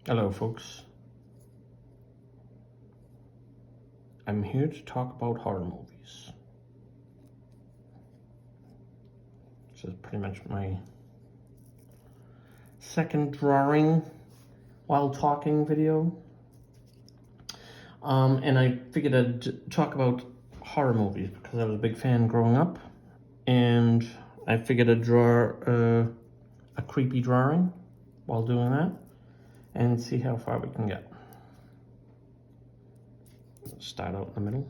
Hello, folks. I'm here to talk about horror movies. This is pretty much my second drawing while talking video. And I figured I'd talk about horror movies because I was a big fan growing up. And I figured I'd draw a creepy drawing while doing that and see how far we can get. Start out in the middle.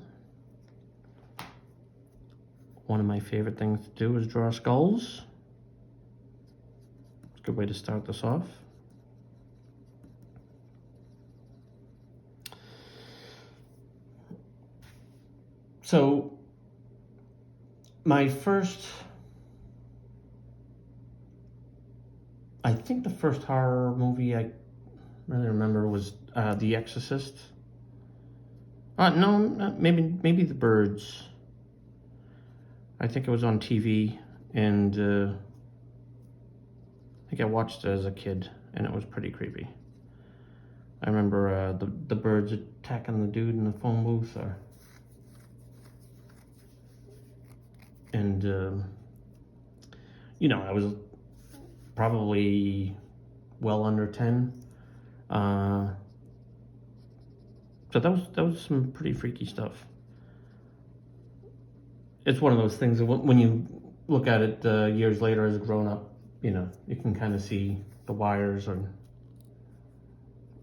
One of my favorite things to do is draw skulls. It's a good way to start this off. So, I think the first horror movie I really remember was The Exorcist. No, maybe The Birds. I think it was on TV, and I think I watched it as a kid, and it was pretty creepy. I remember the birds attacking the dude in the phone booth, and I was probably well under 10. So that was some pretty freaky stuff. It's one of those things that when you look at it years later as a grown up, you can kind of see the wires on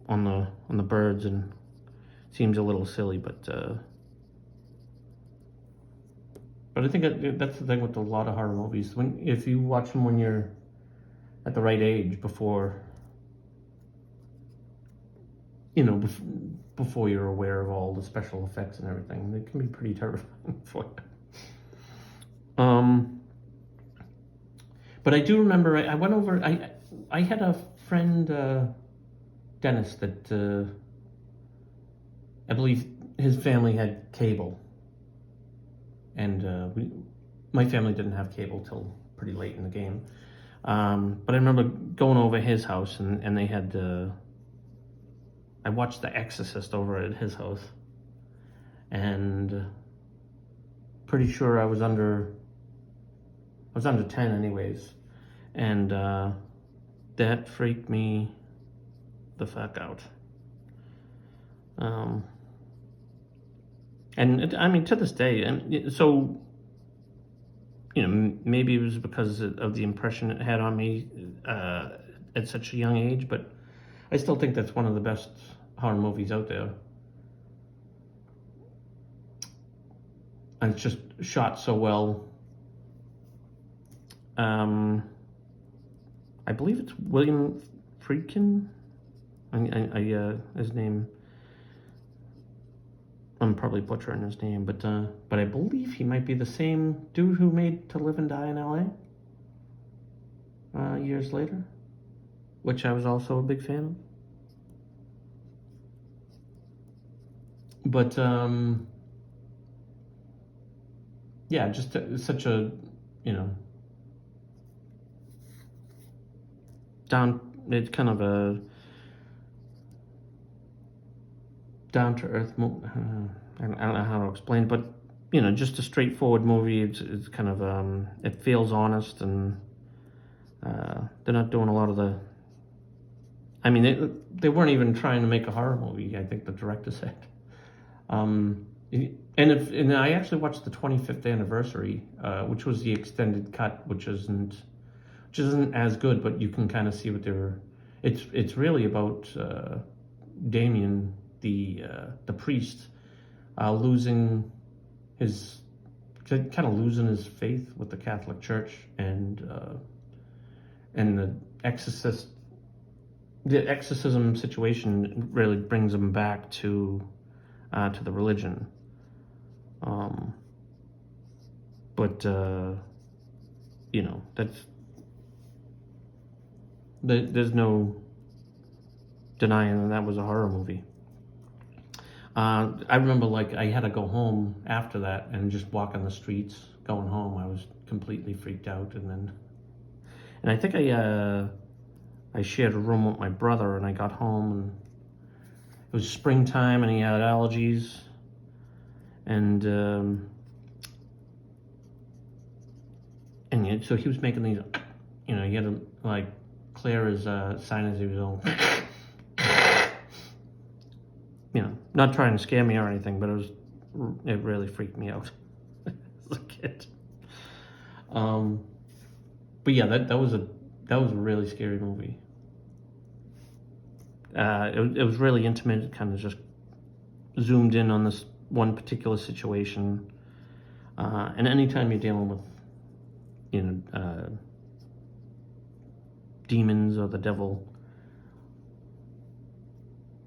the birds, and it seems a little silly, but I think that's the thing with a lot of horror movies. If you watch them when you're at the right age, before before you're aware of all the special effects and everything, they can be pretty terrifying for you. But I do remember I went over. I had a friend, Dennis, that I believe his family had cable, and my family didn't have cable till pretty late in the game. But I remember going over his house, and they had. I watched The Exorcist over at his house, and pretty sure I was under 10 anyways, and that freaked me the fuck out. And I mean, to this day, and so maybe it was because of the impression it had on me at such a young age, but I still think that's one of the best horror movies out there. And it's just shot so well. I believe it's William Friedkin. His name. I'm probably butchering his name, but I believe he might be the same dude who made To Live and Die in L.A. Years later, which I was also a big fan of. But yeah, just such a it's kind of a down to earth. I don't know how to explain, but just a straightforward movie. It's kind of it feels honest, and they're not doing a lot of the. I mean, they weren't even trying to make a horror movie. I think the director said. And I actually watched the 25th anniversary, which was the extended cut, which isn't as good, but you can kind of see what they were. It's really about Damien, the priest, losing his faith with the Catholic Church, and the exorcism situation really brings him back to the religion. But there's no denying that was a horror movie. I remember, I had to go home after that and just walk on the streets going home. I was completely freaked out, and I think I shared a room with my brother, and I got home, and it was springtime, and he had allergies, and so he was making these, he had to like clear his sinus. He was all, not trying to scare me or anything, but it really freaked me out as a kid. But yeah, that was a really scary movie. It was really intimate. It kind of just zoomed in on this one particular situation. And anytime you're dealing with, demons or the devil,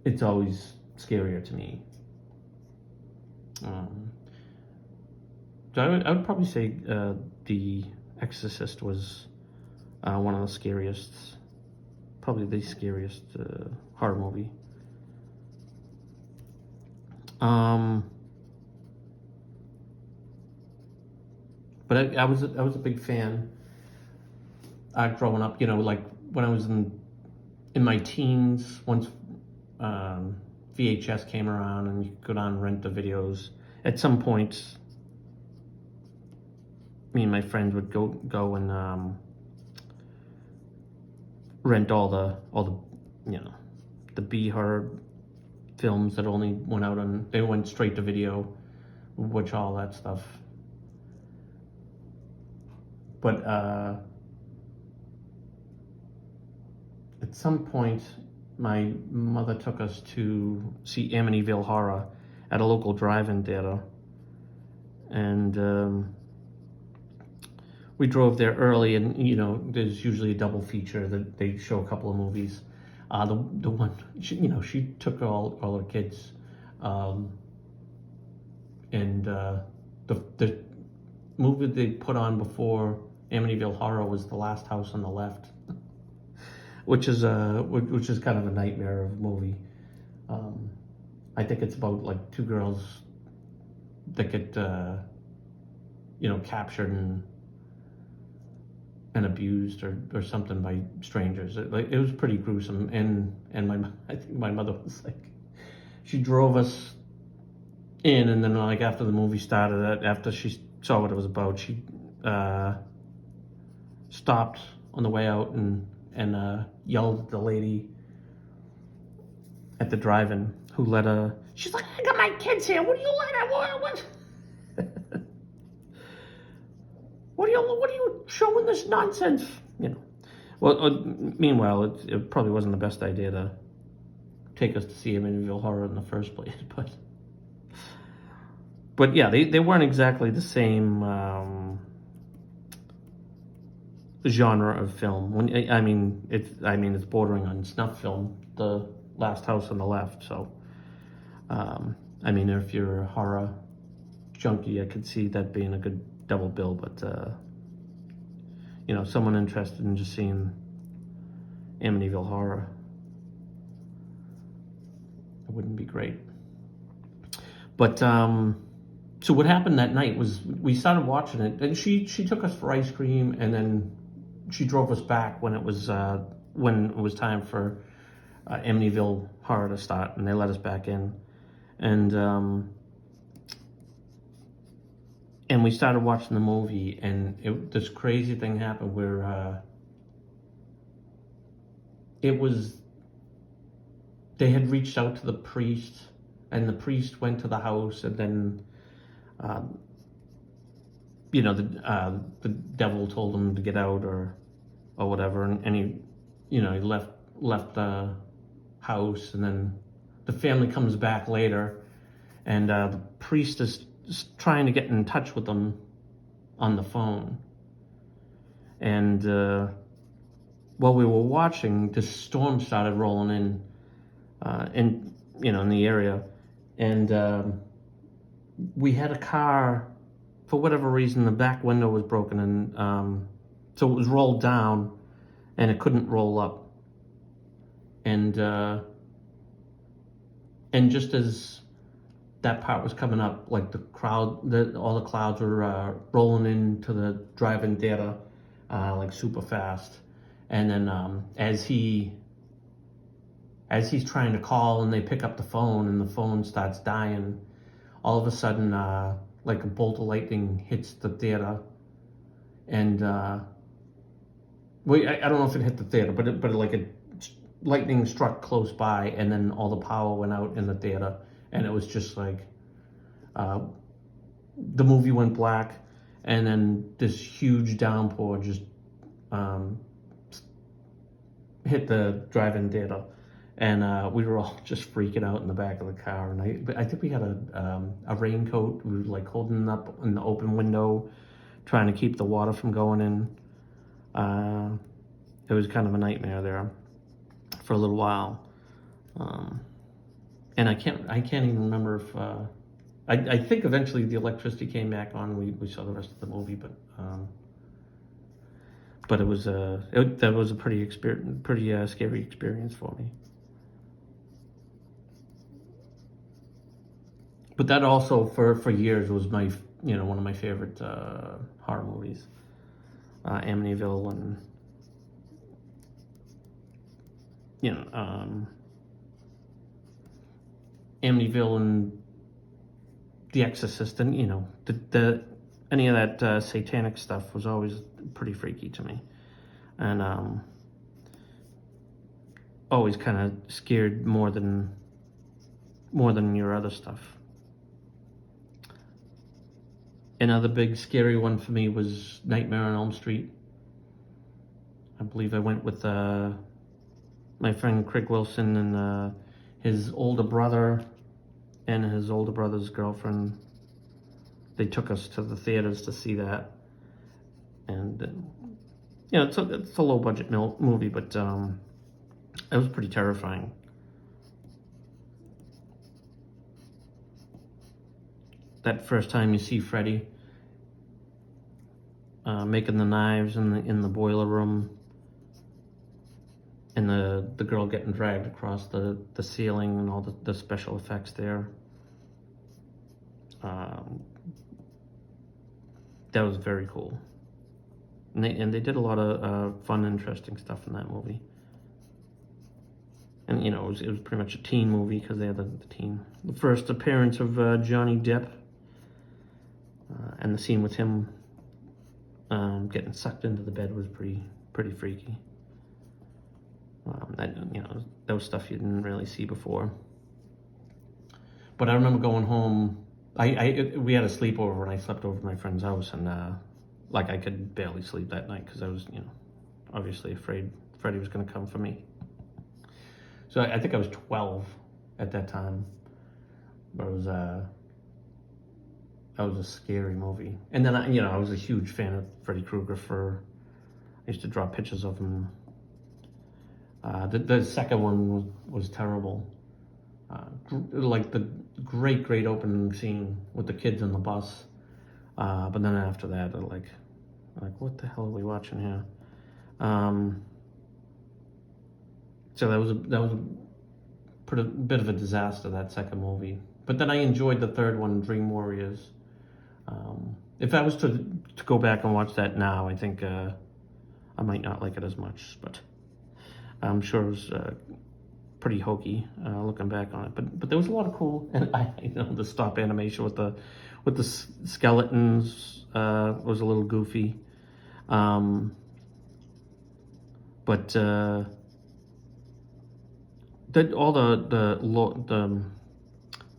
it's always scarier to me. So I would probably say The Exorcist was one of the scariest, probably the scariest horror movie. But I was a big fan growing up. Like when I was in my teens, once VHS came around and you could go down and rent the videos. At some point, me and my friends would go and rent all the the B horror films that only went out they went straight to video, watch all that stuff. But at some point, my mother took us to see Amityville Horror at a local drive-in theater, and we drove there early, and there's usually a double feature that they show a couple of movies. The one she took all her kids, and the movie they put on before Amityville Horror was The Last House on the Left, which is kind of a nightmare of a movie. I think it's about like two girls that get captured and abused or something by strangers. It was pretty gruesome, and I think my mother was like, she drove us in, and then like after the movie started, after she saw what it was about, she stopped on the way out and yelled at the lady at the drive-in who let her. She's like, I got my kids here. What do you let her? What? What are you showing this nonsense? Well, meanwhile, it probably wasn't the best idea to take us to see Amityville Horror in the first place, but yeah, they weren't exactly the same genre of film. It's bordering on snuff film, The Last House on the Left. So, if you're a horror junkie, I could see that being a good double bill. But someone interested in just seeing Amityville Horror, it wouldn't be great. But so what happened that night was we started watching it, and she took us for ice cream, and then she drove us back when it was time for Amityville Horror to start, and they let us back in, and we started watching the movie, and this crazy thing happened where they had reached out to the priest, and the priest went to the house, and then the devil told him to get out or whatever, and he left the house, and then the family comes back later, and the priest is trying to get in touch with them on the phone, and while we were watching, this storm started rolling in the area, and we had a car. For whatever reason, the back window was broken, and so it was rolled down, and it couldn't roll up. And just as that part was coming up, like all the clouds were rolling into the drive-in theater, like super fast. And then as he's trying to call and they pick up the phone and the phone starts dying, all of a sudden, like a bolt of lightning hits the theater, and wait, I don't know if it hit the theater, but like a lightning struck close by, and then all the power went out in the theater, and it was just like the movie went black, and then this huge downpour just hit the drive-in theater, and we were all just freaking out in the back of the car. And I think we had a raincoat. We were like holding it up in the open window, trying to keep the water from going in. It was kind of a nightmare there for a little while, and I can't even remember if I think eventually the electricity came back on. We saw the rest of the movie, but it was that was a pretty scary experience for me. But that also for years was my one of my favorite horror movies, Amityville, and Amityville and The Exorcist, and the any of that satanic stuff was always pretty freaky to me, and always kind of scared more than your other stuff. Another big scary one for me was Nightmare on Elm Street. I believe I went with my friend Craig Wilson and his older brother and his older brother's girlfriend. They took us to the theaters to see that, and it's a low budget movie, but it was pretty terrifying. That first time you see Freddy making the knives in the boiler room, and the girl getting dragged across the ceiling, and all the special effects there. That was very cool, and they did a lot of fun, interesting stuff in that movie. And it was pretty much a teen movie because they had the teen. The first appearance of Johnny Depp, and the scene with him getting sucked into the bed was pretty freaky. That was stuff you didn't really see before. But I remember going home. We had a sleepover, and I slept over at my friend's house, and I could barely sleep that night because I was obviously afraid Freddie was going to come for me. So I think I was 12 at that time, but it was that was a scary movie. And then I was a huge fan of Freddy Krueger. I used to draw pictures of him. The second one was terrible. Like the great opening scene with the kids on the bus, but then after that, they're like, what the hell are we watching here? So that was a bit of a disaster, that second movie. But then I enjoyed the third one, Dream Warriors. If I was to go back and watch that now, I think I might not like it as much, but I'm sure it was pretty hokey looking back on it. But there was a lot of cool, and the stop animation with the skeletons was a little goofy, but all the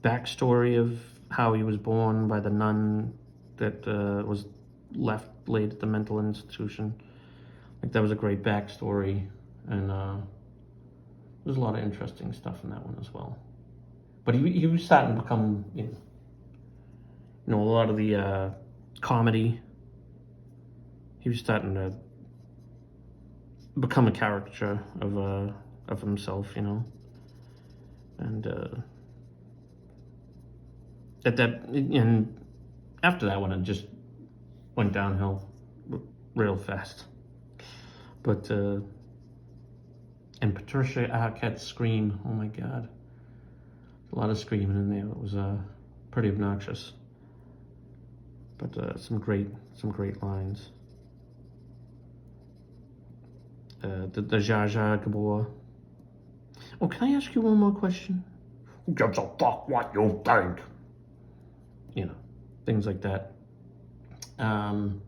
backstory of how he was born by the nun that was laid at the mental institution, that was a great backstory, and there's a lot of interesting stuff in that one as well. But he was starting to become a lot of the comedy. He was starting to become a caricature of himself, and and after that one, it just went downhill real fast. But and Patricia Arquette's scream, oh my God, a lot of screaming in there. It was pretty obnoxious, but some great lines. the Jar Jar Gabor. Oh, can I ask you one more question? Who gives a fuck what you think? You know, things like that. And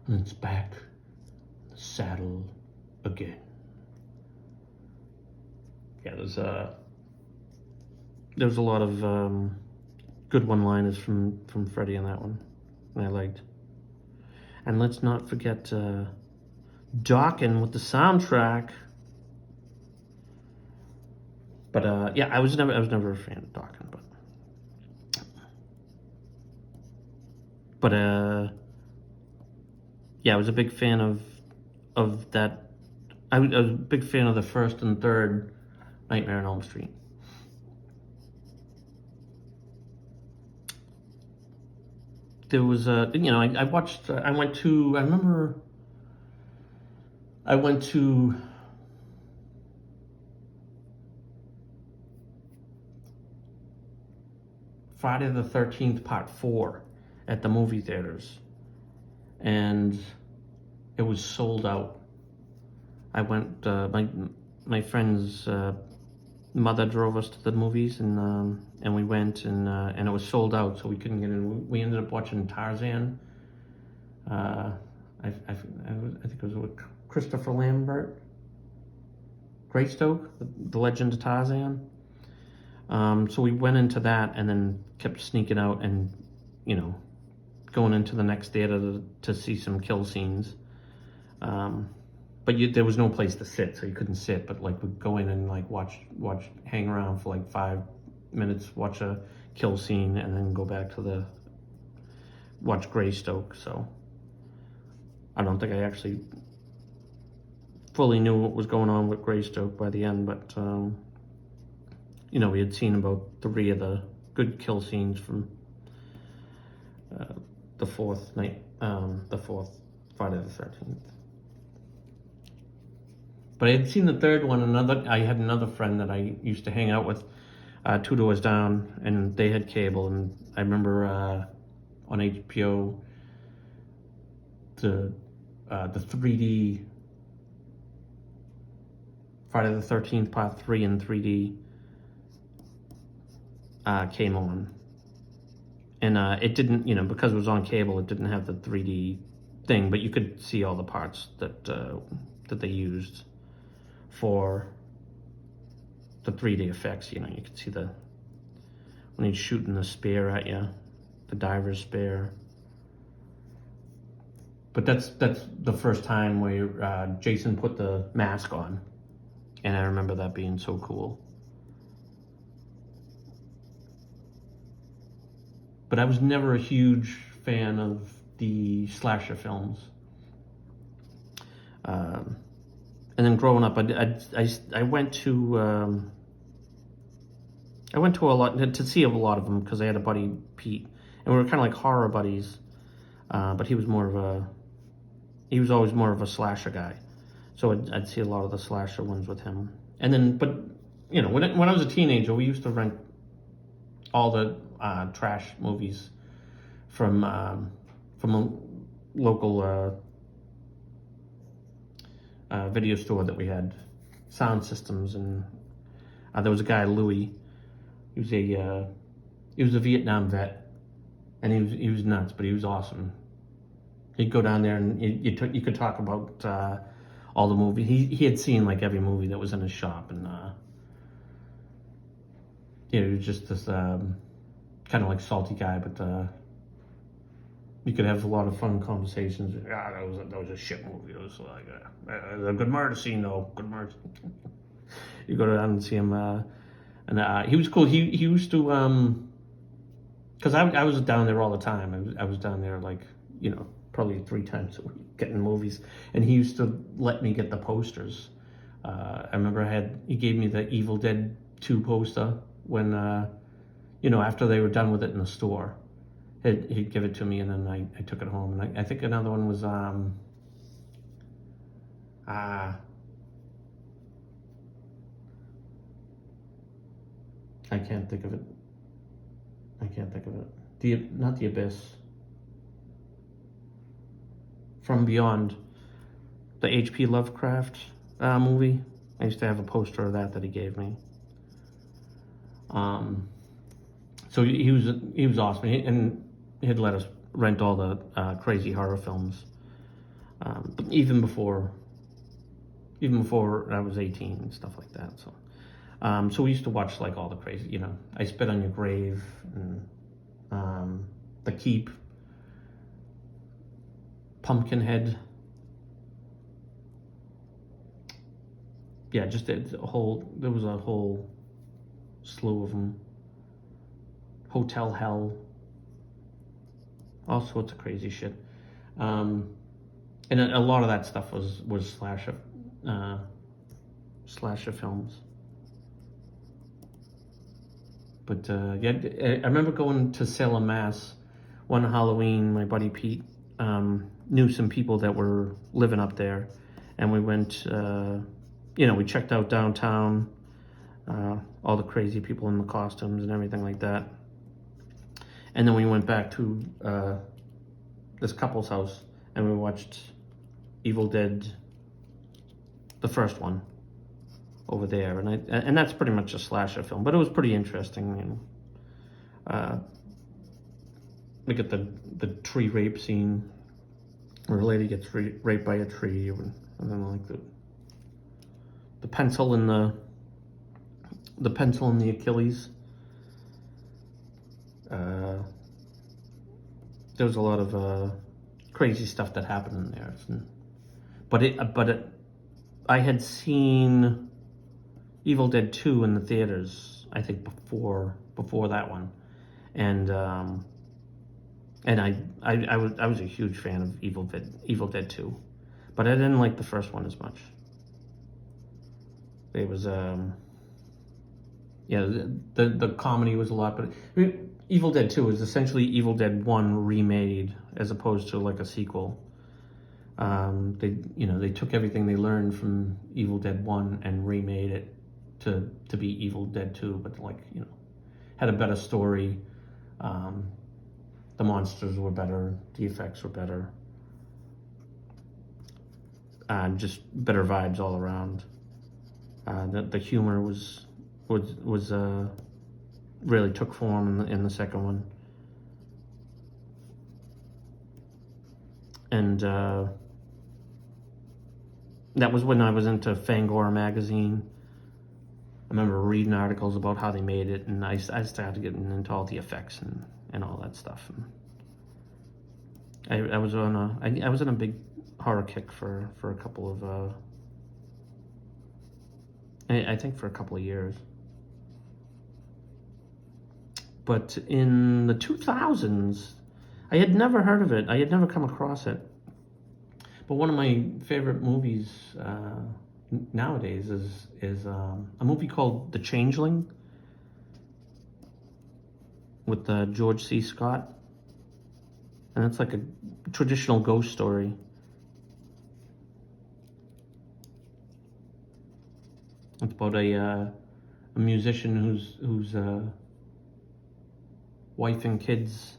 it's back, the saddle again. Yeah, there was a lot of good one-liners from Freddy in that one, and I liked. And let's not forget Dawkins with the soundtrack. But yeah, I was never a fan of Dawkins, but yeah, I was a big fan of that. I was a big fan of the first and third Nightmare on Elm Street. There was I watched. I went to. I remember. I went to. Friday the 13th Part 4 at the movie theaters, and it was sold out. I went. My friend's mother drove us to the movies, and we went, and it was sold out, so we couldn't get in. We ended up watching Tarzan. I think it was with Christopher Lambert, Greystoke, the Legend of Tarzan. So we went into that and then kept sneaking out and, going into the next theater to see some kill scenes. But there was no place to sit, so you couldn't sit. But like we'd go in and like watch, hang around for like 5 minutes, watch a kill scene, and then go back to watch Greystoke. So I don't think I actually fully knew what was going on with Greystoke by the end, but we had seen about 3 of the good kill scenes from the fourth Friday the 13th. But I had seen the third one. I had another friend that I used to hang out with 2 doors down, and they had cable. And I remember on HBO the 3D Friday the 13th Part 3 in 3D came on, and it didn't, because it was on cable, it didn't have the 3D thing, but you could see all the parts that they used for the 3D effects. You could see when he's shooting the spear at you, the diver's spear. But that's the first time where Jason put the mask on, and I remember that being so cool. But I was never a huge fan of the slasher films. And then growing up, I went to a lot to see a lot of them because I had a buddy Pete, and we were kind of like horror buddies. But he was always more of a slasher guy, so I'd see a lot of the slasher ones with him. And then, but when I was a teenager, we used to rent all the trash movies from a local video store that we had sound systems, and there was a guy, Louis. He was a Vietnam vet, and he was nuts, but he was awesome. He'd go down there and you could talk about all the movies. He had seen like every movie that was in his shop, and he was just this kind of like salty guy, but you could have a lot of fun conversations. That was a shit movie. It was like a good murder scene, though. Good murder. You go down and see him, and he was cool. He used to because I was down there all the time. I was down there like probably 3 times a week getting movies, and he used to let me get the posters. I remember he gave me the Evil Dead 2 poster when after they were done with it in the store. He'd give it to me, and then I took it home. And I think another one was I can't think of it. Not the Abyss. From Beyond. the H.P. Lovecraft movie. I used to have a poster of that he gave me. So he was awesome, and he'd let us rent all the crazy horror films, but even before I was 18 and stuff like that. So we used to watch like all the crazy, I Spit on Your Grave, and The Keep, Pumpkinhead. Yeah, there was a whole slew of them. Hotel Hell, all sorts of crazy shit. And a lot of that stuff was slasher films. But yeah, I remember going to Salem, Mass. One Halloween. My buddy Pete knew some people that were living up there, and we went. We checked out downtown, all the crazy people in the costumes and everything like that. And then we went back to this couple's house, and we watched Evil Dead, the first one, over there. And that's pretty much a slasher film, but it was pretty interesting. We get the tree rape scene where a lady gets raped by a tree, and then like the pencil in the pencil in the Achilles. There was a lot of crazy stuff that happened in there. But I had seen Evil Dead 2 in the theaters, I think before that one, and I was a huge fan of Evil Dead 2, but I didn't like the first one as much. It was the comedy was a lot, but Evil Dead 2 is essentially Evil Dead 1 remade as opposed to like a sequel. They took everything they learned from Evil Dead 1 and remade it to be Evil Dead 2, but had a better story. The monsters were better, the effects were better, just better vibes all around. The humor was really took form in the second one, and that was when I was into Fangoria magazine. I remember reading articles about how they made it, and I started getting into all the effects and all that stuff. And I was on a big horror kick for a couple of I think for a couple of years. But in the 2000s, I had never heard of it. I had never come across it. But one of my favorite movies nowadays is a movie called The Changeling with George C. Scott, and it's like a traditional ghost story. It's about a musician whose wife and kids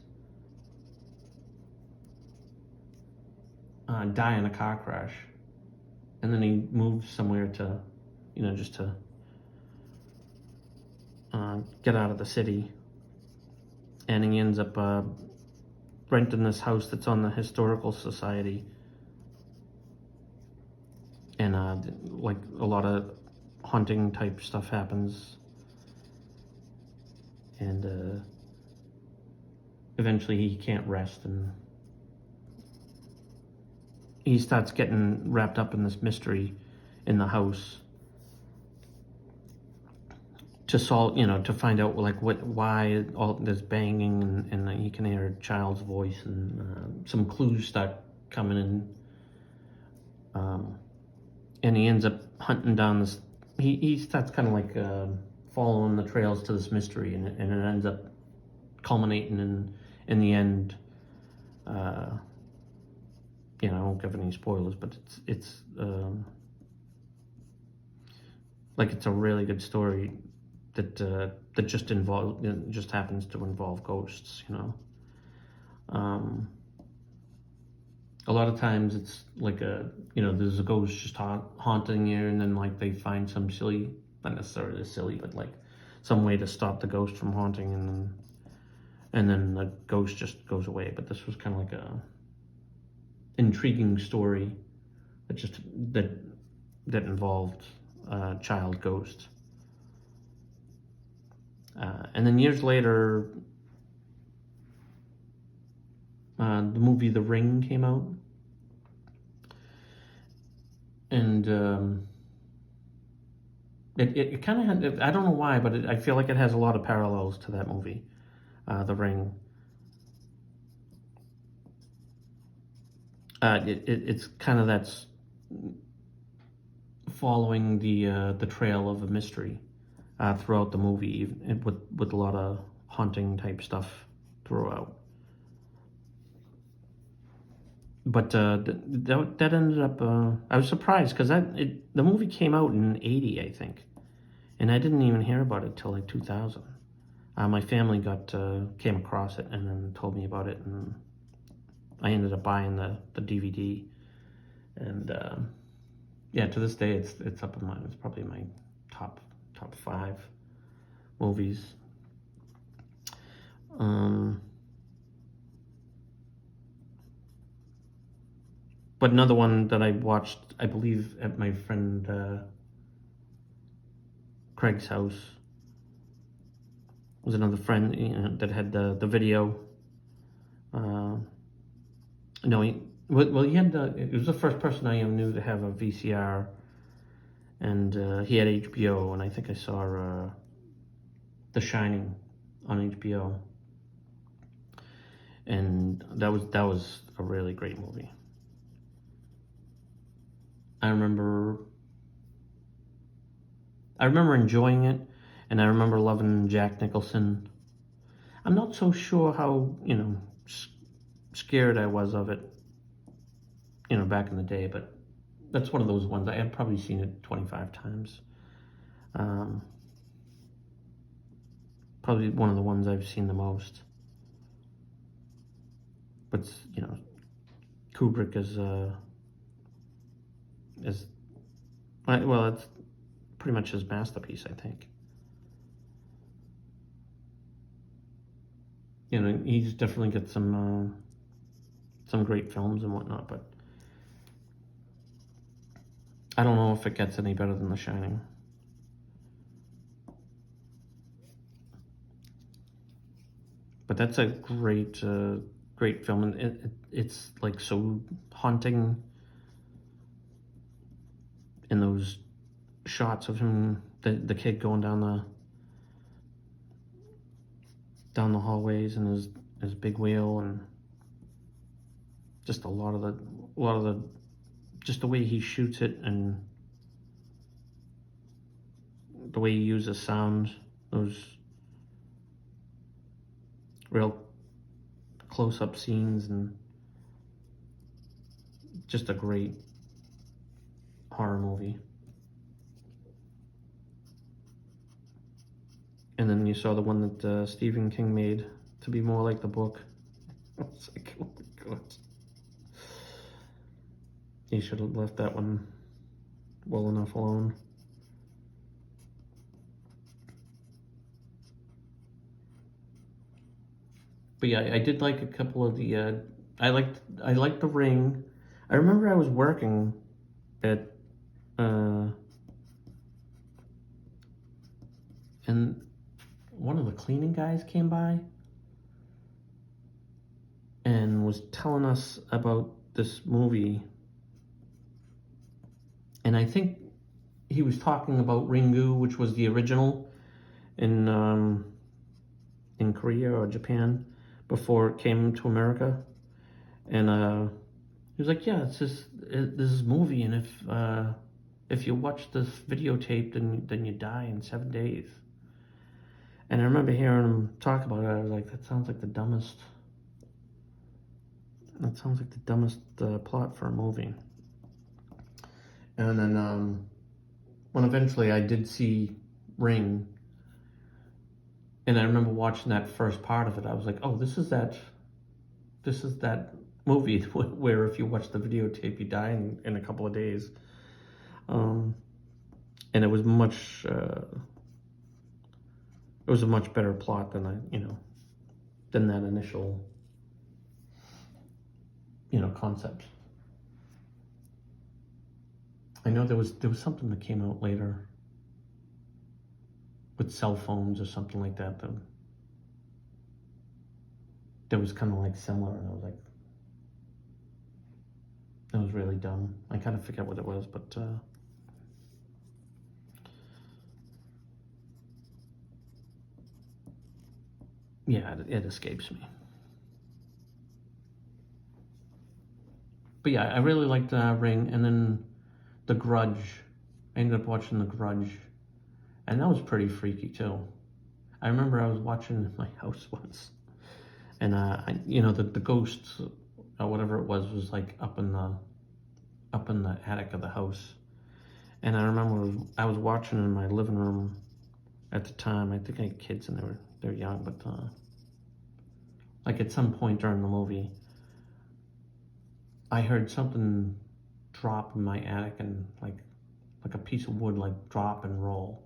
die in a car crash, and then he moves somewhere to, just to get out of the city, and he ends up renting this house that's on the historical society, and like a lot of haunting type stuff happens, and eventually he can't rest, and he starts getting wrapped up in this mystery in the house to solve, to find out like why all this banging, and he can hear a child's voice, and some clues start coming in, and he ends up hunting down this. He starts kind of like following the trails to this mystery, and it ends up culminating in the end. I won't give any spoilers, but it's like it's a really good story that just happens to involve ghosts. A a lot of times it's like there's a ghost just haunting you, and then like they find some silly, not necessarily silly, but like some way to stop the ghost from haunting, and then the ghost just goes away. But this was kind of like a intriguing story that that involved a child ghost. And then years later, the movie The Ring came out, and it kind of had, I don't know why, but I feel like it has a lot of parallels to that movie, The Ring. It's kind of that's following the trail of a mystery throughout the movie, with a lot of haunting type stuff throughout. But that ended up. I was surprised because the movie came out in '80, I think, and I didn't even hear about it till like 2000. My family came across it and then told me about it, and I ended up buying the DVD. And yeah, to this day, it's up in my. It's probably my top 5 movies. But another one that I watched, I believe, at my friend Craig's house, was another friend that had the video. No, he had it was the first person I knew to have a VCR, and he had HBO, and I think I saw The Shining on HBO, and that was a really great movie. I remember enjoying it, and I remember loving Jack Nicholson. I'm not so sure how scared I was of it, back in the day, but that's one of those ones I have probably seen it 25 times. Probably one of the ones I've seen the most. But Kubrick is well, it's pretty much his masterpiece, I think. He's definitely got some great films and whatnot, but I don't know if it gets any better than The Shining. But that's a great film, and it's like so haunting. In those shots of him, the kid going down the hallways in his big wheel, and just a lot of the just the way he shoots it, and the way he uses sound, those real close-up scenes, and just a great horror movie. And then you saw the one that Stephen King made to be more like the book. I was like, oh my god. He should have left that one well enough alone. But yeah, I did like a couple of the. I liked The Ring. I remember I was working at. And one of the cleaning guys came by and was telling us about this movie, and I think he was talking about Ringu, which was the original in Korea or Japan before it came to America, and he was like, "Yeah, it's this movie, and if you watch this videotape, then you die in 7 days." And I remember hearing him talk about it. I was like, that sounds like the dumbest plot for a movie. And then when eventually I did see Ring, and I remember watching that first part of it, I was like, oh, this is that movie where if you watch the videotape, you die in a couple of days. And it was much. It was a much better plot than that initial, concept. I know there was something that came out later with cell phones or something like that that was kind of like similar, and I was like, that was really dumb. I kind of forget what it was, but yeah, it escapes me. But yeah, I really liked Ring, and then The Grudge. I ended up watching The Grudge, and that was pretty freaky too. I remember I was watching in my house once, and the ghost or whatever it was like up in the attic of the house. And I remember I was watching in my living room at the time. I think I had kids and they're young, but like at some point during the movie, I heard something drop in my attic, and like a piece of wood like drop and roll.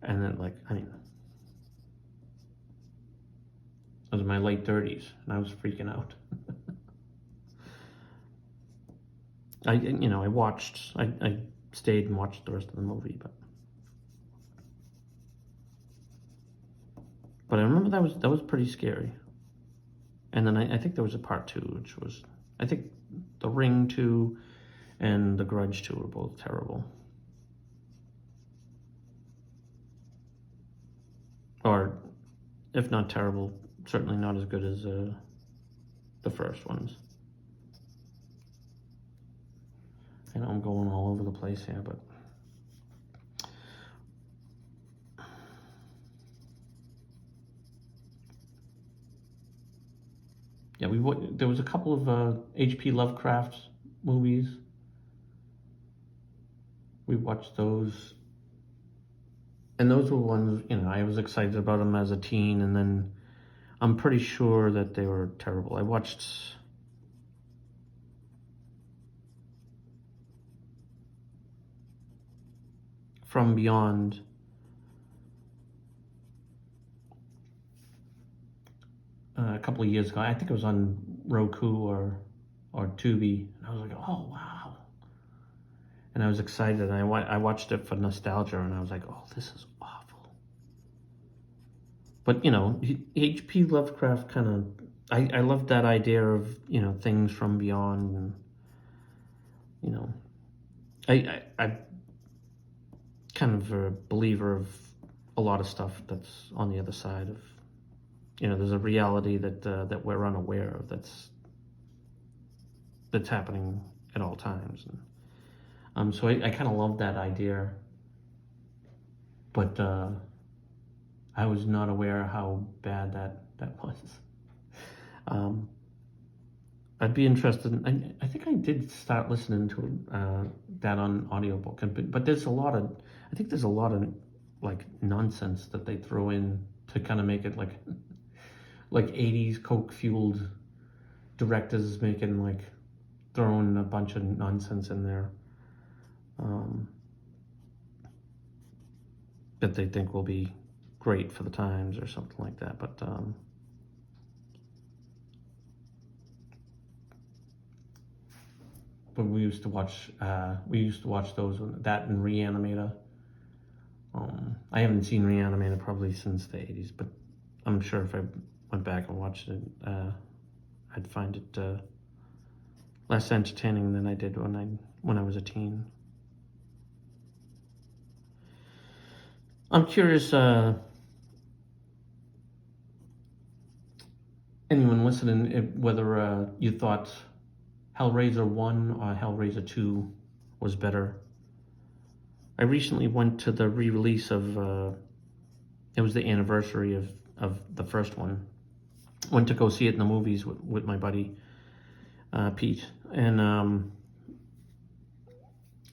And then I was in my late 30s and I was freaking out. I stayed and watched the rest of the movie, but I remember that was pretty scary. And then I think there was a part 2, which was, I think, The Ring 2 and The Grudge 2 were both terrible. Or, if not terrible, certainly not as good as the first ones. I know I'm going all over the place here, but yeah, there was a couple of H.P. Lovecraft movies. We watched those, and those were ones, I was excited about them as a teen, and then I'm pretty sure that they were terrible. I watched From Beyond a couple of years ago. I think it was on Roku or Tubi, and I was like, oh wow. And I was excited, and I watched it for nostalgia, and I was like, oh, this is awful. But H.P. Lovecraft kind of, I loved that idea of things from beyond, and I kind of a believer of a lot of stuff that's on the other side of, there's a reality that we're unaware of that's happening at all times. And so I kind of love that idea, but I was not aware how bad that was. I'd be interested. I think I did start listening to that on audiobook, but there's a lot of, I think there's a lot of like nonsense that they throw in to kind of make it like 80s coke fueled directors making throwing a bunch of nonsense in there that they think will be great for the times or something like that. But we used to watch those, that and Reanimator. I haven't seen Reanimator probably since the 80s, but I'm sure if I went back and watched it, I'd find it less entertaining than I did when I was a teen. I'm curious, anyone listening, whether you thought Hellraiser 1 or Hellraiser 2 was better. I recently went to the re-release of, it was the anniversary of the first one. Went to go see it in the movies with my buddy, Pete. And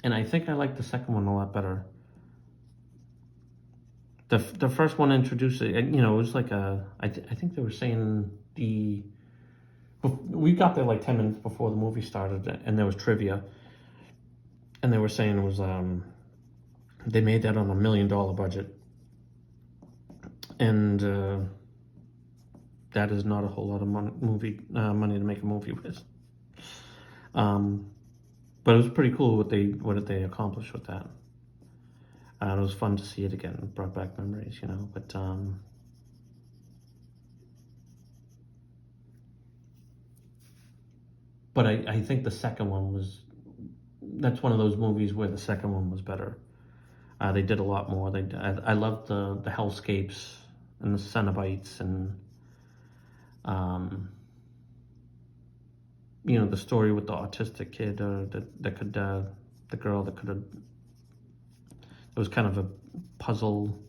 I think I liked the second one a lot better. The first one introduced it, it was like I think they were saying the we got there like 10 minutes before the movie started, and there was trivia, and they were saying it was they made that on $1 million budget, and that is not a whole lot of money to make a movie with. But it was pretty cool what they accomplished with that. It was fun to see it again. It brought back memories, you know. But I think the second one that's one of those movies where the second one was better. They did a lot more. I loved the hellscapes and the Cenobites and you know, the story with the autistic kid that could the girl that could have. It was kind of a puzzle.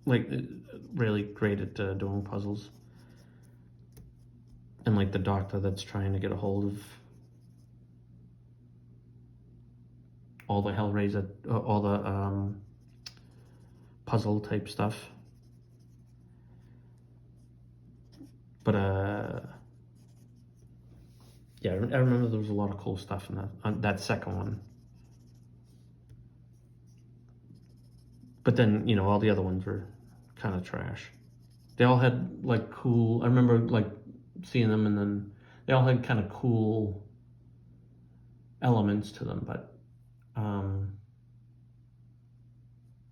Like really great at doing puzzles, and like the doctor that's trying to get a hold of all the Hellraiser, all the puzzle type stuff. But yeah, I remember there was a lot of cool stuff in that second one. But then, you know, all the other ones were kind of trash. They all had like cool. I remember like seeing them, and then they all had kind of cool elements to them. But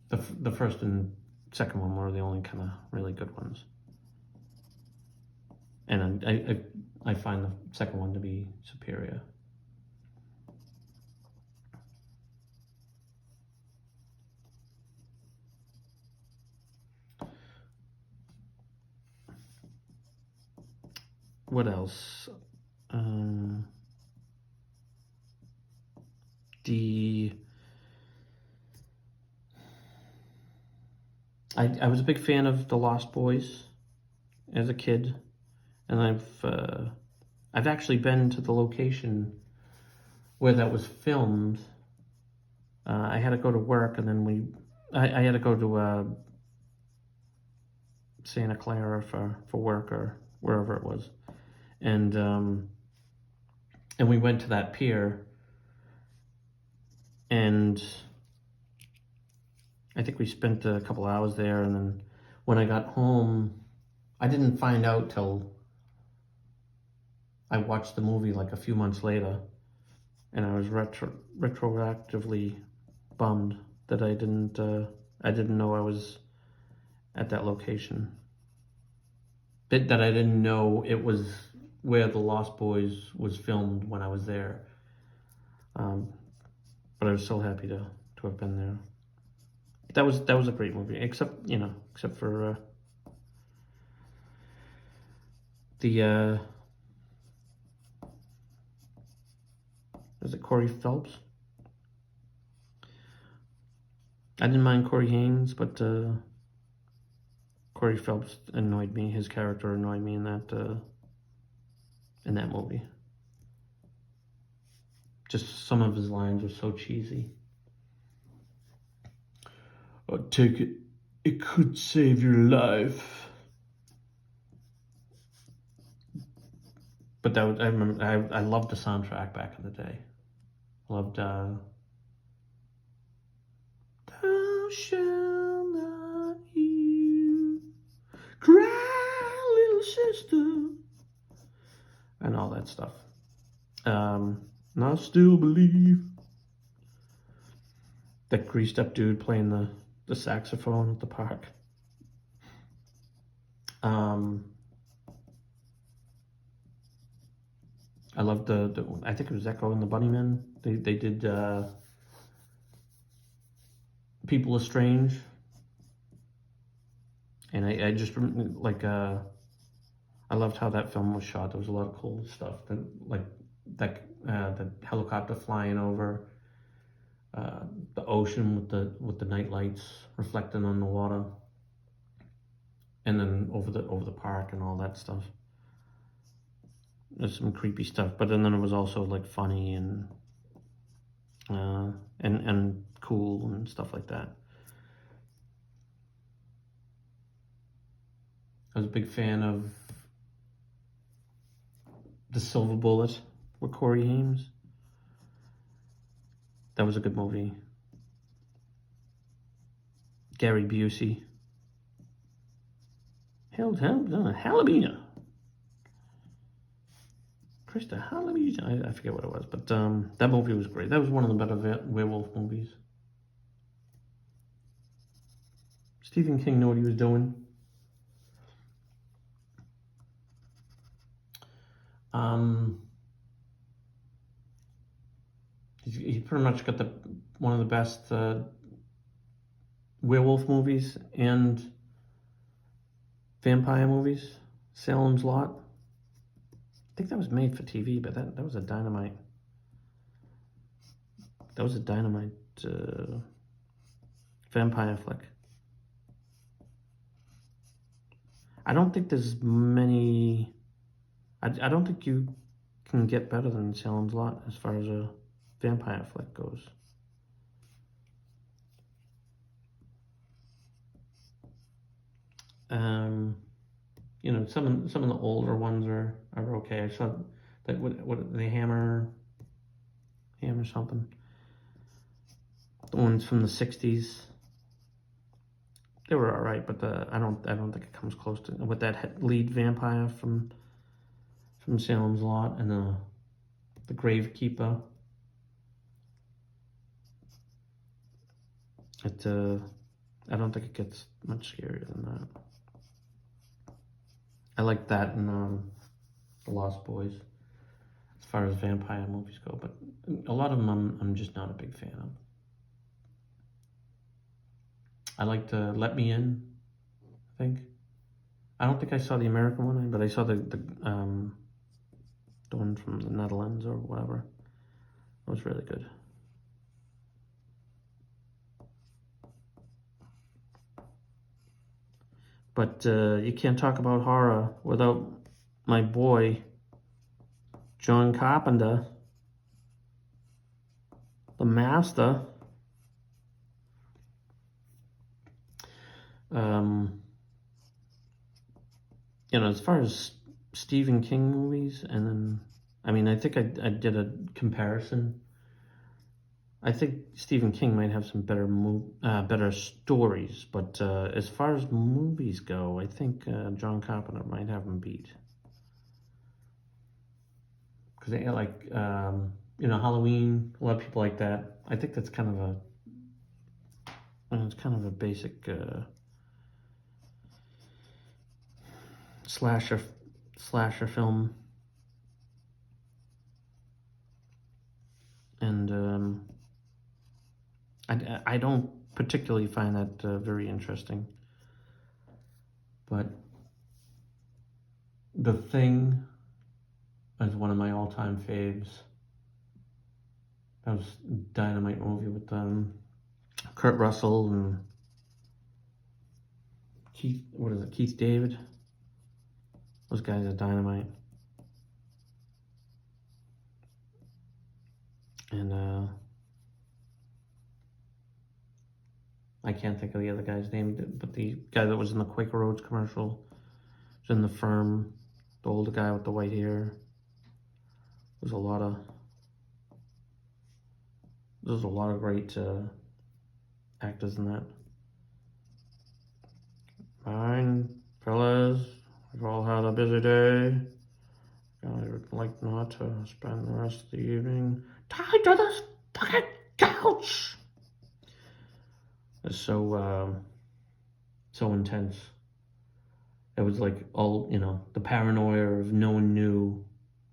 the first and second one were the only kind of really good ones. And I find the second one to be superior. What else? I was a big fan of The Lost Boys as a kid, and I've actually been to the location where that was filmed. I had to go to work, and then I had to go to Santa Clara for work or wherever it was, and we went to that pier, and I think we spent a couple hours there, and then when I got home, I didn't find out till I watched the movie like a few months later, and I was retroactively bummed that I didn't know I was at that location. That I didn't know it was where The Lost Boys was filmed when I was there. But I was so happy to have been there. That was a great movie, except for the was it Corey Phelps? I didn't mind Corey Haim, but Corey Phelps annoyed me. His character annoyed me in that movie. Just some of his lines were so cheesy. I'll take it. It could save your life. But I remember I loved the soundtrack back in the day. Loved Thou shalt not you cry, little sister, and all that stuff. And I still believe that greased up dude playing the saxophone at the park. I loved the I think it was Echo and the Bunnymen. They did People Are Strange, and I just like I loved how that film was shot. There was a lot of cool stuff, the helicopter flying over the ocean with the night lights reflecting on the water, and then over the park and all that stuff. There's some creepy stuff, but then it was also like funny and cool and stuff like that. I was a big fan of The Silver Bullet with Corey Haim. That was a good movie. Gary Busey. Jalapeno. Krista Jalapeno. I forget what it was, but that movie was great. That was one of the better werewolf movies. Stephen King knew what he was doing. He pretty much got one of the best werewolf movies and vampire movies. Salem's Lot. I think that was made for TV, but that was a dynamite. That was a dynamite vampire flick. I don't think there's many. I don't think you can get better than Salem's Lot as far as a vampire flick goes. You know, some of the older ones are okay. I saw like what the Hammer something. The ones from the '60s. They were all right, but I don't think it comes close to with that lead vampire from Salem's Lot and the Gravekeeper. I don't think it gets much scarier than that. I like that in The Lost Boys as far as vampire movies go, but a lot of them I'm just not a big fan of. I liked Let Me In, I think. I don't think I saw the American one, but I saw the one from the Netherlands or whatever. It was really good. But you can't talk about horror without my boy, John Carpenter, the master. You know, as far as Stephen King movies, and then, I mean, I think I did a comparison. I think Stephen King might have some better stories, but as far as movies go, I think John Carpenter might have him beat. Because they like, you know, Halloween, a lot of people like that. I think that's kind of it's kind of a basic slasher film, and I don't particularly find that very interesting. But The Thing is one of my all-time faves. That was a dynamite movie with Kurt Russell and Keith David. Those guys are dynamite. And I can't think of the other guy's name, but the guy that was in the Quaker Roads commercial, was in The Firm, the older guy with the white hair. There's a lot of great actors in that. Fine, fellas, we've all had a busy day. I would like not to spend the rest of the evening tied to this fucking couch. It's so intense. It was like all, you know, the paranoia of no one knew,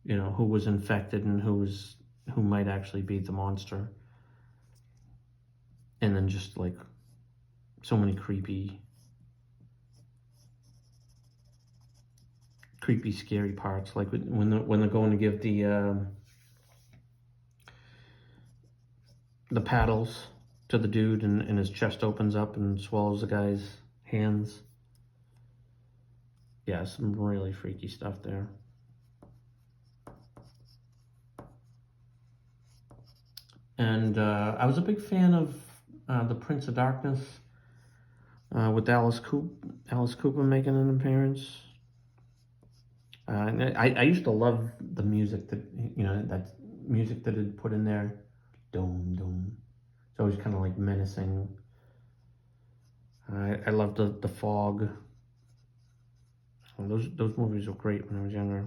you know, who was infected and who might actually be the monster. And then just like so many creepy, scary parts. Like when they're going to give the paddles to the dude and his chest opens up and swallows the guy's hands. Yeah, some really freaky stuff there. And I was a big fan of The Prince of Darkness with Alice Alice Cooper making an appearance. And I used to love the music that, that music that it put in there. Dome, dome. It's always kind of like menacing. I loved the fog. Well, those movies were great when I was younger.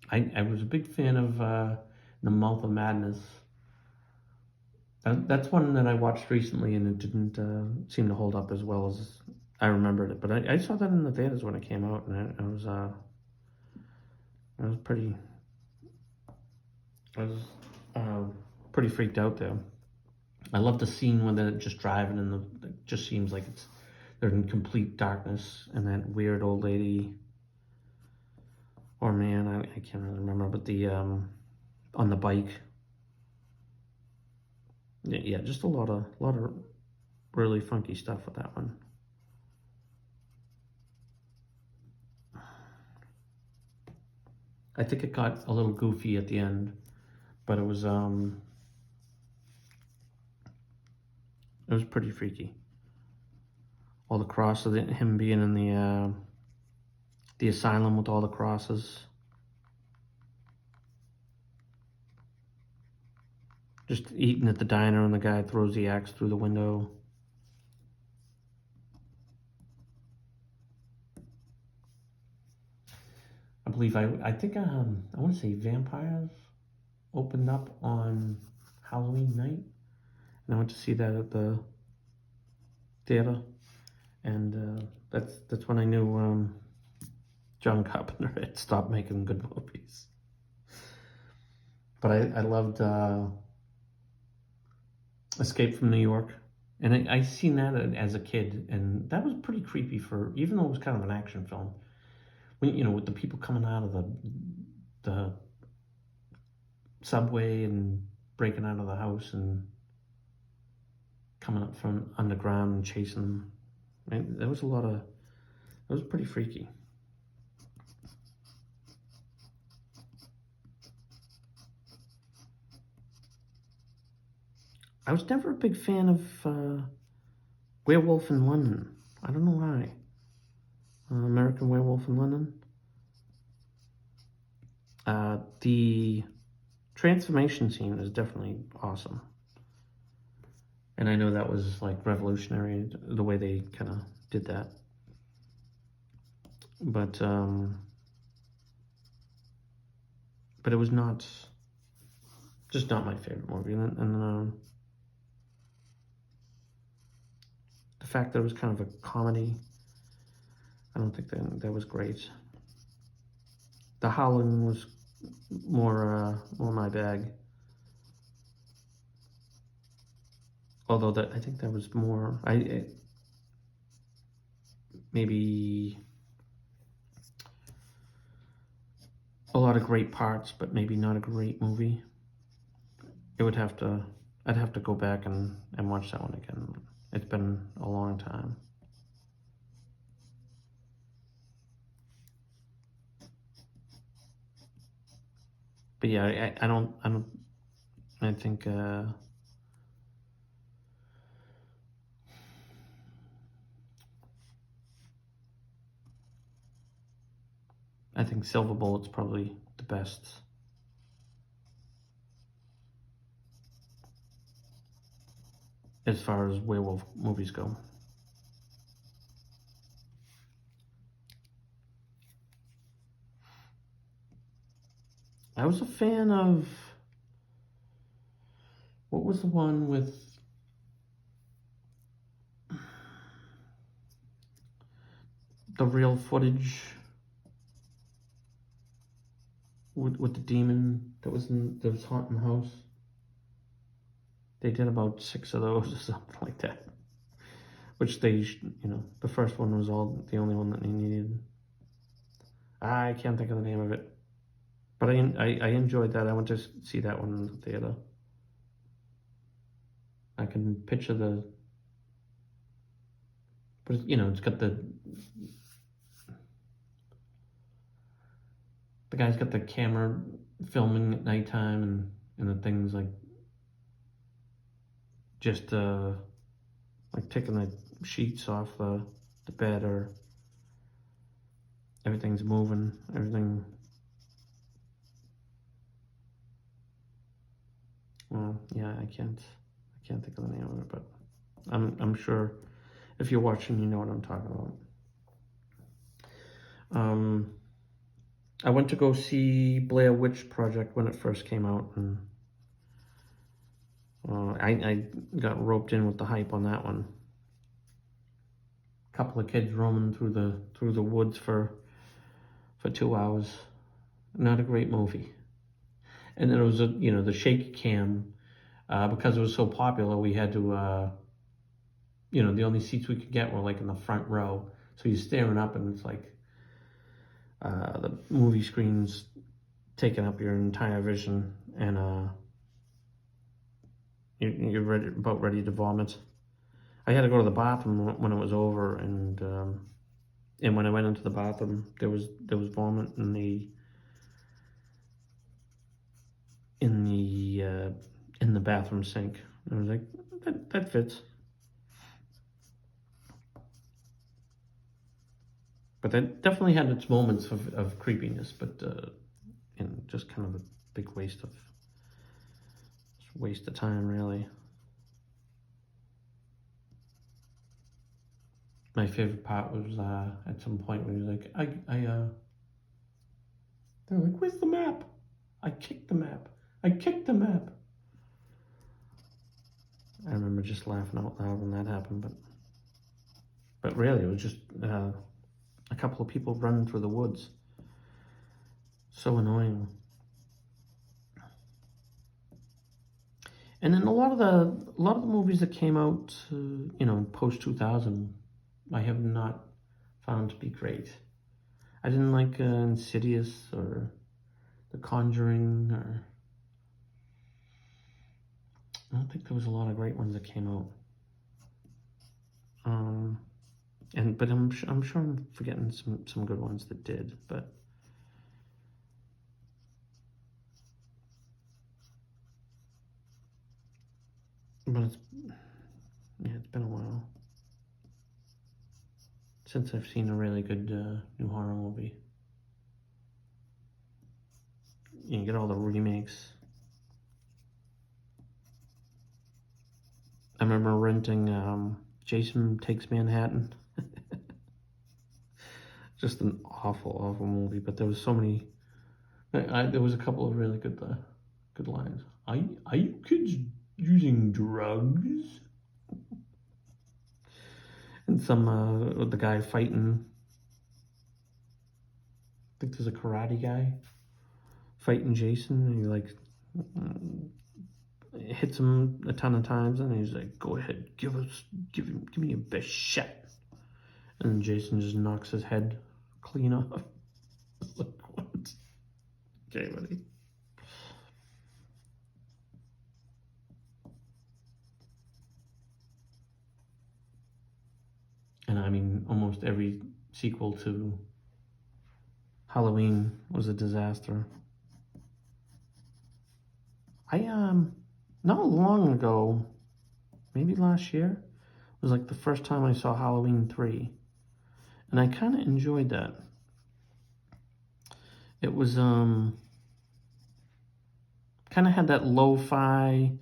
I was a big fan of The Mouth of Madness. That's one that I watched recently, and it didn't seem to hold up as well as I remembered it. But I saw that in the theaters when it came out, and I was pretty I was uh, pretty freaked out there. I love the scene when they're just driving, and it just seems like they're in complete darkness, and that weird old lady or man, I can't really remember, but the on the bike. Yeah, just a lot of really funky stuff with that one. I think it got a little goofy at the end, but it was pretty freaky. All the crosses, him being in the asylum with all the crosses, just eating at the diner, and the guy throws the axe through the window. I believe I think I want to say Vampires opened up on Halloween night, and I went to see that at the theater, and that's when I knew John Carpenter had stopped making good movies. But I loved Escape from New York, and I seen that as a kid, and that was pretty creepy for, even though it was kind of an action film. When with the people coming out of the subway and breaking out of the house and coming up from underground and chasing them. There was it was pretty freaky. I was never a big fan of Werewolf in London. I don't know why. American Werewolf in London. The transformation scene is definitely awesome. And I know that was like revolutionary, the way they kind of did that. But it was just not my favorite movie. And the fact that it was kind of a comedy, I don't think that was great. The Howling was more my bag. Although I think that was more maybe a lot of great parts, but maybe not a great movie. I'd have to go back and watch that one again. It's been a long time. But yeah, I think I think Silver Bullet's probably the best. As far as werewolf movies go. I was a fan of, what was the one with the real footage with the demon that was haunting the house? They did about 6 of those or something like that. Which the first one was the only one that they needed. I can't think of the name of it. But I enjoyed that. I went to see that one in the theater. I can picture but it's got the guy's got the camera filming at nighttime, and the thing's like just like taking the sheets off the bed, or everything's moving, everything. Well, yeah, I can't think of the name of it, but I'm sure if you're watching, you know what I'm talking about. I went to go see Blair Witch Project when it first came out, and I got roped in with the hype on that one. A couple of kids roaming through the woods for 2 hours. Not a great movie. And then it was the shaky cam, because it was so popular. We had to the only seats we could get were like in the front row. So you're staring up, and it's like the movie screen's taking up your entire vision, and you're about ready to vomit. I had to go to the bathroom when it was over, and when I went into the bathroom, there was vomit in the bathroom sink. I was like, that fits. But that definitely had its moments of creepiness, but and just kind of a big waste of time, really. My favorite part was at some point where he was like, they're like, where's the map? I kicked the map. I kicked the map. I remember just laughing out loud when that happened, but really it was just a couple of people running through the woods. So annoying. And then a lot of the movies that came out, post 2000, I have not found to be great. I didn't like Insidious or The Conjuring, or I don't think there was a lot of great ones that came out. But I'm sure I'm forgetting some good ones that did, but it's been a while since I've seen a really good new horror movie. You get all the remakes. I remember renting Jason Takes Manhattan. Just an awful movie, but there was so many. There was a couple of really good lines. Are you kids using drugs? And some with the guy fighting. I think there's a karate guy fighting Jason, and he like hits him a ton of times, and he's like, "Go ahead, give me your best shot." And Jason just knocks his head clean off. Like, what? Okay, buddy. And I mean, almost every sequel to Halloween was a disaster. Not long ago, maybe last year, was like the first time I saw Halloween 3. And I kind of enjoyed that. It was kind of had that lo-fi,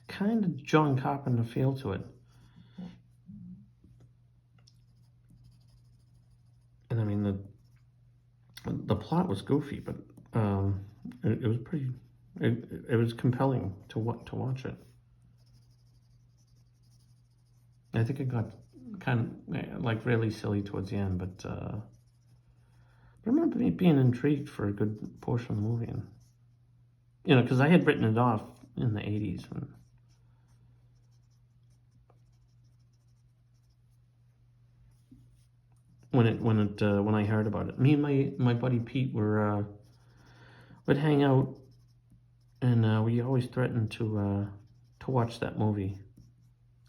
kind of John Carpenter feel to it. And I mean, the plot was goofy, but it was pretty. It was compelling to watch it. I think it got kind of like really silly towards the end, but I remember being intrigued for a good portion of the movie, and because I had written it off in the '80s, and when I heard about it, me and my buddy Pete would hang out, and we always threatened to watch that movie,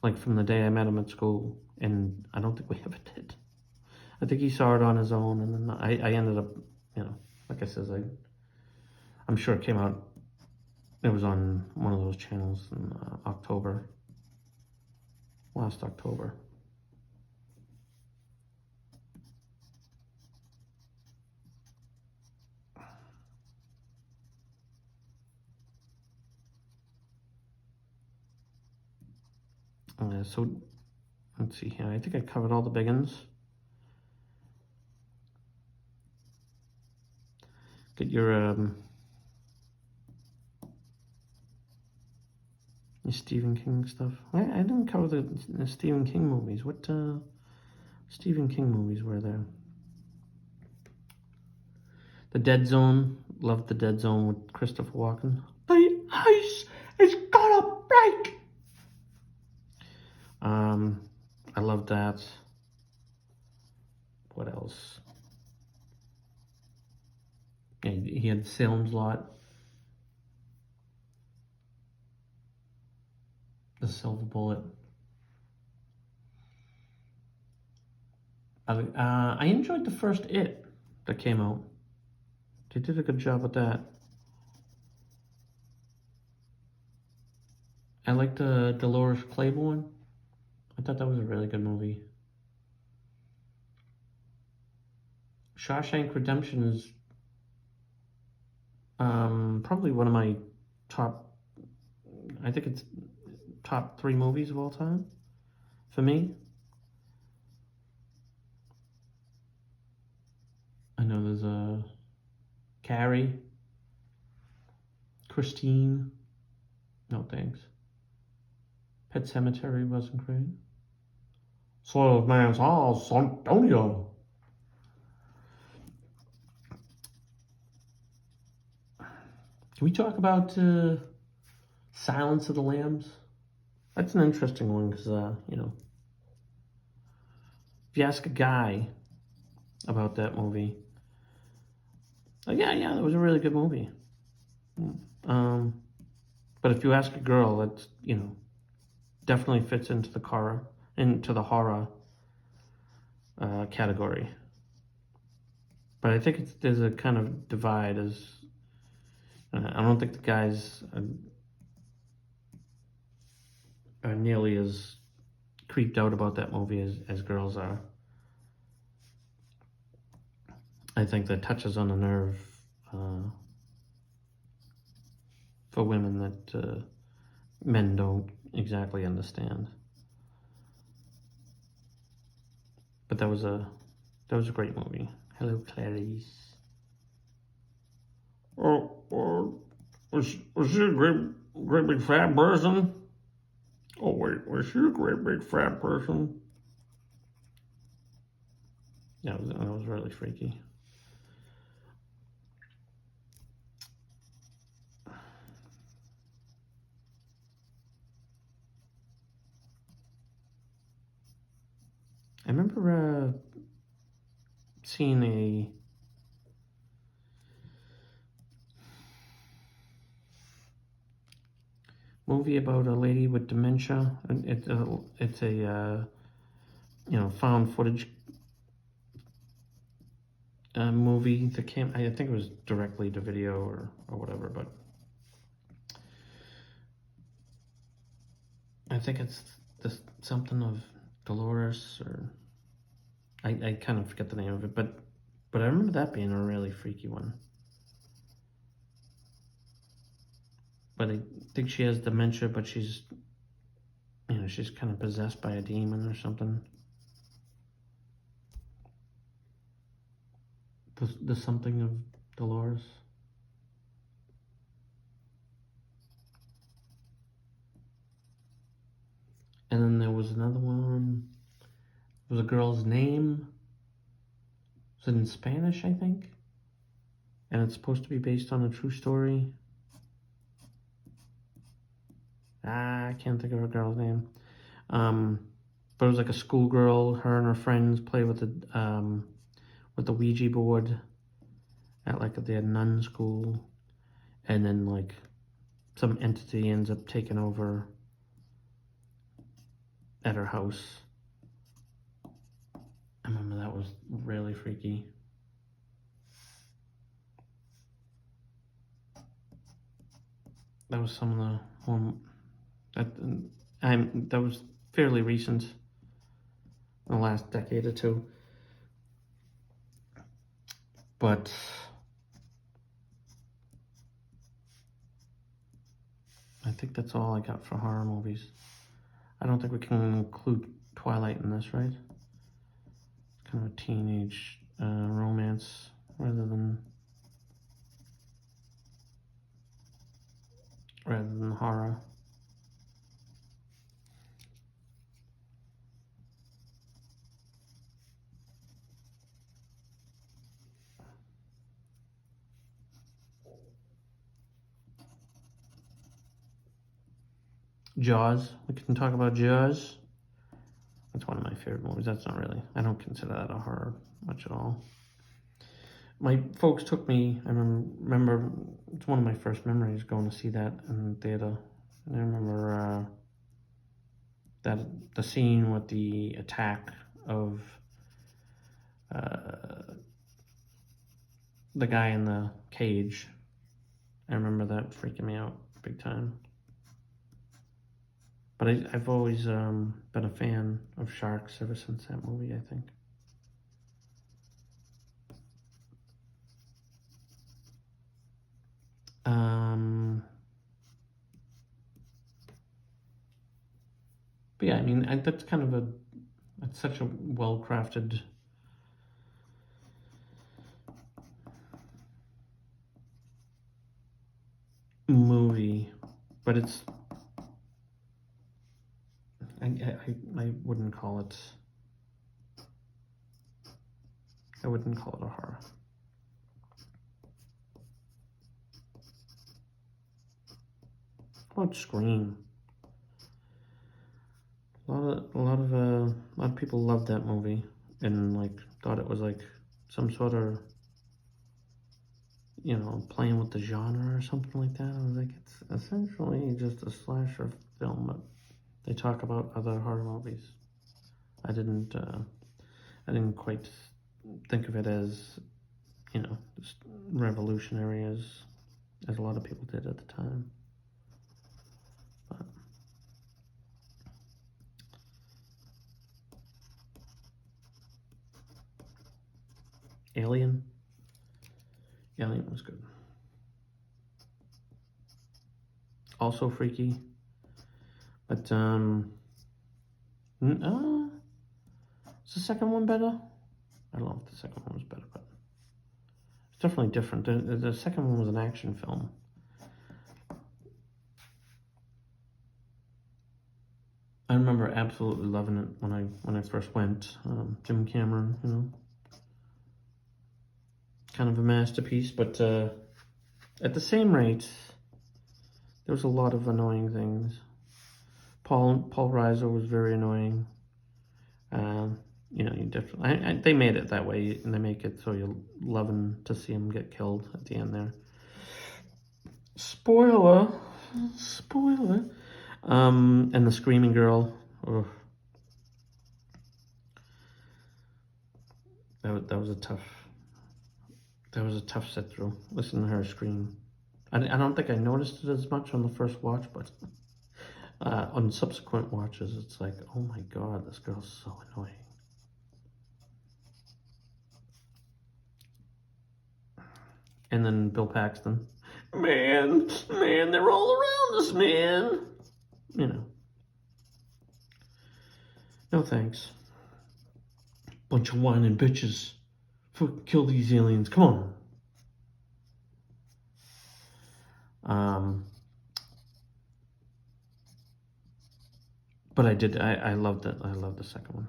like from the day I met him at school, and I don't think we ever did. I think he saw it on his own, and then I ended up, like I said, I'm sure it came out. It was on one of those channels in last October. So let's see here. I think I covered all the big ones. Get your Stephen King stuff. I didn't cover the Stephen King movies. What Stephen King movies were there? The Dead Zone. Loved The Dead Zone with Christopher Walken. The ice is gonna break. I loved that. What else? Yeah, he had Salem's Lot. The Silver Bullet. I enjoyed the first It that came out. They did a good job with that. I liked Dolores Claiborne. I thought that was a really good movie. Shawshank Redemption is probably one of my top, I think it's top 3 movies of all time for me. I know there's a Carrie, Christine, no thanks. Pet Sematary wasn't great. Soil of Man's House, Antonio. Can we talk about Silence of the Lambs? That's an interesting one because, you know, if you ask a guy about that movie, like, yeah, that was a really good movie. But if you ask a girl, that's, you know, definitely fits into the horror category. But I think there's a kind of divide. I don't think the guys are nearly as creeped out about that movie as girls are. I think that touches on a nerve for women that men don't exactly understand. But that was a great movie. Hello, Clarice. Oh, was she a great big fat person? Oh wait, was she a great big fat person? Yeah, that was really freaky. I remember seeing a movie about a lady with dementia. It's a you know, found footage movie that came. I think it was directly to video or whatever, but I think it's something of Dolores, or I kind of forget the name of it, but I remember that being a really freaky one. But I think she has dementia, but she's, you know, she's kind of possessed by a demon or something. The something of Dolores. And then there was another one. It was a girl's name. It was in Spanish, I think. And it's supposed to be based on a true story. I can't think of a girl's name. But it was like a schoolgirl. Her and her friends play with the Ouija board at like their nun school, and then like some entity ends up taking over at her house. I remember that was really freaky. That was some of the one that was fairly recent, in the last decade or two. But I think that's all I got for horror movies. I don't think we can include Twilight in this, right? It's kind of a teenage romance rather than horror. Jaws. We can talk about Jaws. That's one of my favorite movies. That's not really, I don't consider that a horror much at all. My folks took me, I remember it's one of my first memories going to see that in the theater. And I remember that the scene with the attack of the guy in the cage. I remember that freaking me out big time. But I've always been a fan of sharks ever since that movie, I think. But yeah, I mean, that's kind of it's such a well-crafted movie, but it's, I wouldn't call it, I wouldn't call it a horror. How about Scream? A lot of people loved that movie and like thought it was like some sort of, you know, playing with the genre or something like that. I was like, it's essentially just a slasher film, but they talk about other horror movies. I didn't quite think of it as, you know, just revolutionary as a lot of people did at the time. But Alien was good. Also freaky, but is the second one better? I don't know if the second one was better, but it's definitely different. The second one was an action film. I remember absolutely loving it when I first went. Jim Cameron, you know, kind of a masterpiece, but at the same rate, there was a lot of annoying things. Paul Reiser was very annoying. You know, you definitely they made it that way, and they make it so you're loving to see him get killed at the end there. Spoiler. And the screaming girl. Ugh. That was a tough sit through. Listen to her scream. I don't think I noticed it as much on the first watch, but on subsequent watches, it's like, oh my god, this girl's so annoying. And then Bill Paxton. Man, they're all around us, man. You know. No thanks. Bunch of whining bitches. Kill these aliens. Come on. But I loved it. I loved the second one.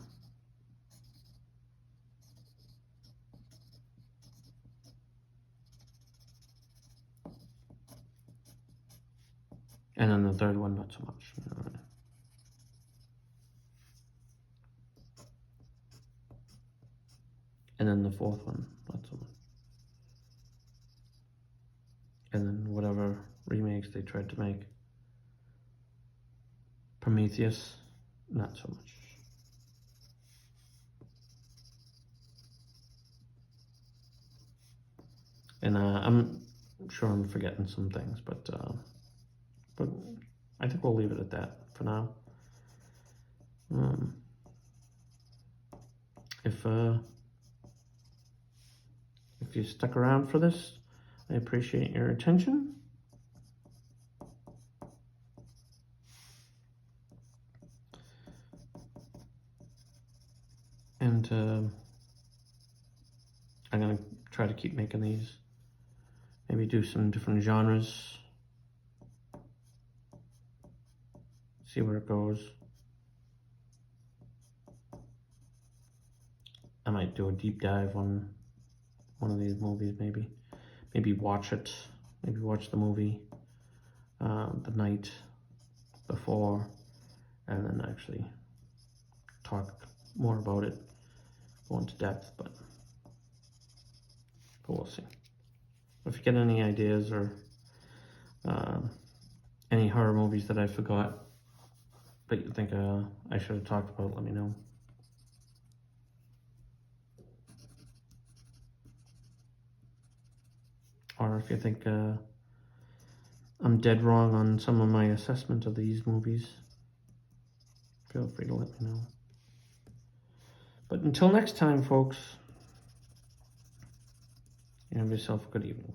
And then the third one, not so much. You know, and then the fourth one, not so much. And then whatever remakes they tried to make. Prometheus, not so much. And I'm sure I'm forgetting some things, but I think we'll leave it at that for now. If you stuck around for this, I appreciate your attention. And I'm gonna try to keep making these. Maybe do some different genres. See where it goes. I might do a deep dive on one of these movies, maybe. Maybe watch it. Maybe watch the movie the night before, and then actually talk more about it, go into depth, but we'll see. If you get any ideas or any horror movies that I forgot but you think I should have talked about, let me know. Or if you think I'm dead wrong on some of my assessment of these movies, feel free to let me know. But until next time, folks, you have yourself a good evening.